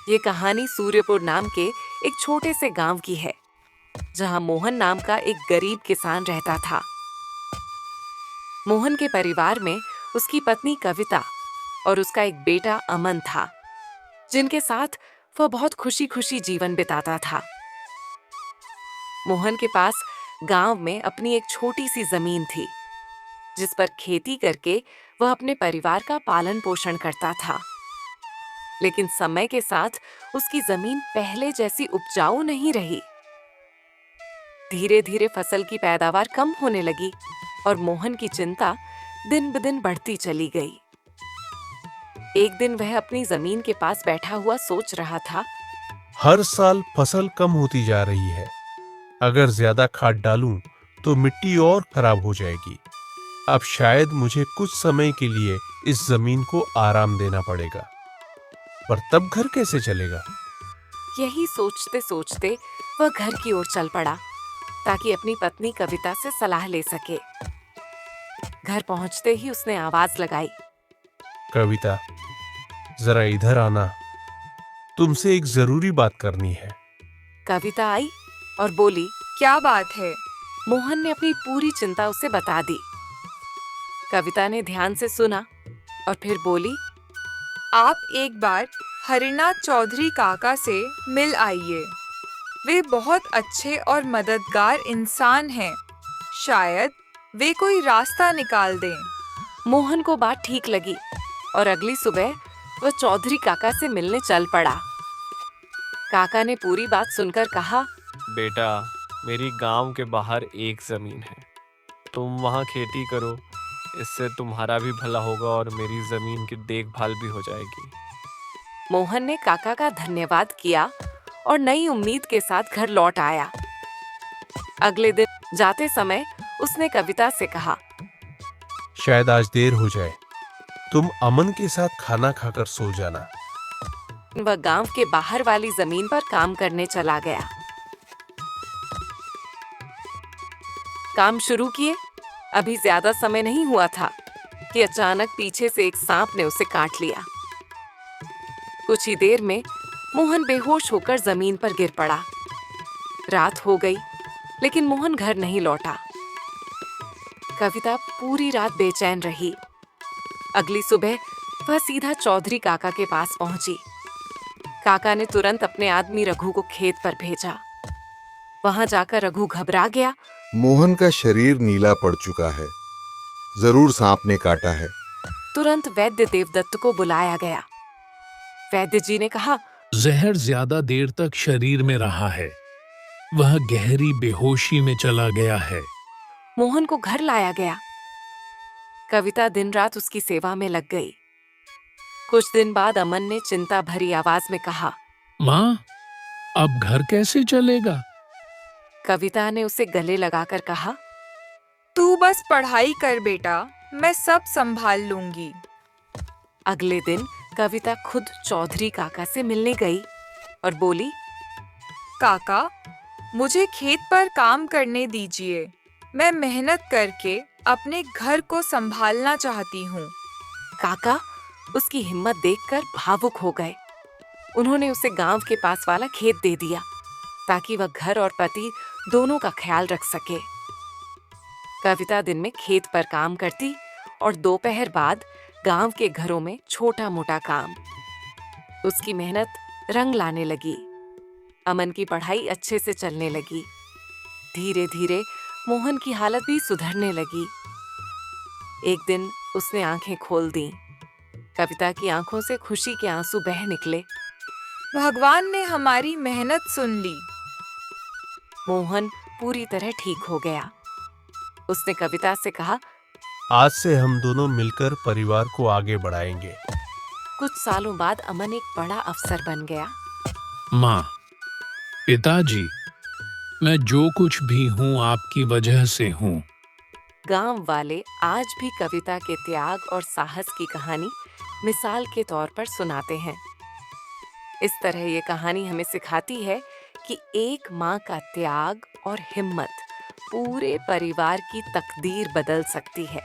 ये कहानी सूर्यपुर नाम के एक छोटे से गांव की है, जहां मोहन नाम का एक गरीब किसान रहता था। मोहन के परिवार में उसकी पत्नी कविता और उसका एक बेटा अमन था, जिनके साथ वह बहुत खुशी खुशी जीवन बिताता था। मोहन के पास गांव में अपनी एक छोटी सी जमीन थी, जिस पर खेती करके वह अपने परिवार का पालन पोषण करता था। लेकिन समय के साथ उसकी जमीन पहले जैसी उपजाऊ नहीं रही। धीरे धीरे फसल की पैदावार कम होने लगी और मोहन की चिंता दिन ब दिन बढ़ती चली गई। एक दिन वह अपनी जमीन के पास बैठा हुआ सोच रहा था। हर साल फसल कम होती जा रही है। अगर ज्यादा खाद डालूं तो मिट्टी और खराब हो जाएगी। अब शायद मुझे कुछ समय के लिए इस जमीन को आराम देना पड़ेगा, पर तब घर कैसे चलेगा? यही सोचते सोचते वह घर की ओर चल पड़ा, ताकि अपनी पत्नी कविता से सलाह ले सके। घर पहुंचते ही उसने आवाज लगाई, कविता, जरा इधर आना, तुमसे एक जरूरी बात करनी है। कविता आई और बोली, क्या बात है? मोहन ने अपनी पूरी चिंता उसे बता दी। कविता ने ध्यान से सुना और फिर बोली, आप एक बार हरिनाथ चौधरी काका से मिल आइए। वे बहुत अच्छे और मददगार इंसान हैं। शायद वे कोई रास्ता निकाल दें। मोहन को बात ठीक लगी और अगली सुबह वह चौधरी काका से मिलने चल पड़ा। काका ने पूरी बात सुनकर कहा, बेटा, मेरी गांव के बाहर एक जमीन है। तुम वहां खेती करो, इससे तुम्हारा भी भला होगा और मेरी जमीन की देखभाल भी हो जाएगी। मोहन ने काका का धन्यवाद किया और नई उम्मीद के साथ घर लौट आया। अगले दिन जाते समय उसने कविता से कहा, शायद आज देर हो जाए, तुम अमन के साथ खाना खाकर सो जाना। वह गांव के बाहर वाली जमीन पर काम करने चला गया। काम शुरू किए, अभी ज्यादा समय नहीं हुआ था कि अचानक पीछे से एक सांप ने उसे काट लिया। कुछ ही देर में मोहन बेहोश होकर जमीन पर गिर पड़ा। रात हो गई, लेकिन मोहन घर नहीं लौटा। कविता पूरी रात बेचैन रही। अगली सुबह वह सीधा चौधरी काका के पास पहुंची। काका ने तुरंत अपने आदमी रघु को खेत पर भेजा। वहां जाकर रघु घबरा गया। मोहन का शरीर नीला पड़ चुका है, जरूर सांप ने काटा है। तुरंत वैद्य देवदत्त को बुलाया गया। वैद्य जी ने कहा, जहर ज्यादा देर तक शरीर में रहा है, वह गहरी बेहोशी में चला गया है। मोहन को घर लाया गया। कविता दिन रात उसकी सेवा में लग गई। कुछ दिन बाद अमन ने चिंता भरी आवाज में कहा, माँ, अब घर कैसे चलेगा? कविता ने उसे गले लगाकर कहा, तू बस पढ़ाई कर बेटा, मैं सब संभाल लूंगी। अगले दिन कविता खुद चौधरी काका से मिलने गई और बोली, काका, मुझे खेत पर काम करने दीजिए। मैं मेहनत करके अपने घर को संभालना चाहती हूँ। काका उसकी हिम्मत देखकर भावुक हो गए। उन्होंने उसे गांव के पास वाला खेत दे दिया, ताकि वह घर और पति दोनों का ख्याल रख सके। कविता दिन में खेत पर काम करती और दोपहर बाद गांव के घरों में छोटा मोटा काम। उसकी मेहनत रंग लाने लगी। अमन की पढ़ाई अच्छे से चलने लगी। धीरे धीरे मोहन की हालत भी सुधरने लगी। एक दिन उसने आंखें खोल दी। कविता की आंखों से खुशी के आंसू बह निकले। भगवान ने हमारी मेहनत सुन ली। मोहन पूरी तरह ठीक हो गया। उसने कविता से कहा, आज से हम दोनों मिलकर परिवार को आगे बढ़ाएंगे। कुछ सालों बाद अमन एक बड़ा अफसर बन गया। माँ, पिताजी, मैं जो कुछ भी हूँ आपकी वजह से हूँ। गांव वाले आज भी कविता के त्याग और साहस की कहानी मिसाल के तौर पर सुनाते हैं। इस तरह ये कहानी हमें सिखाती है कि एक माँ का त्याग और हिम्मत पूरे परिवार की तकदीर बदल सकती है।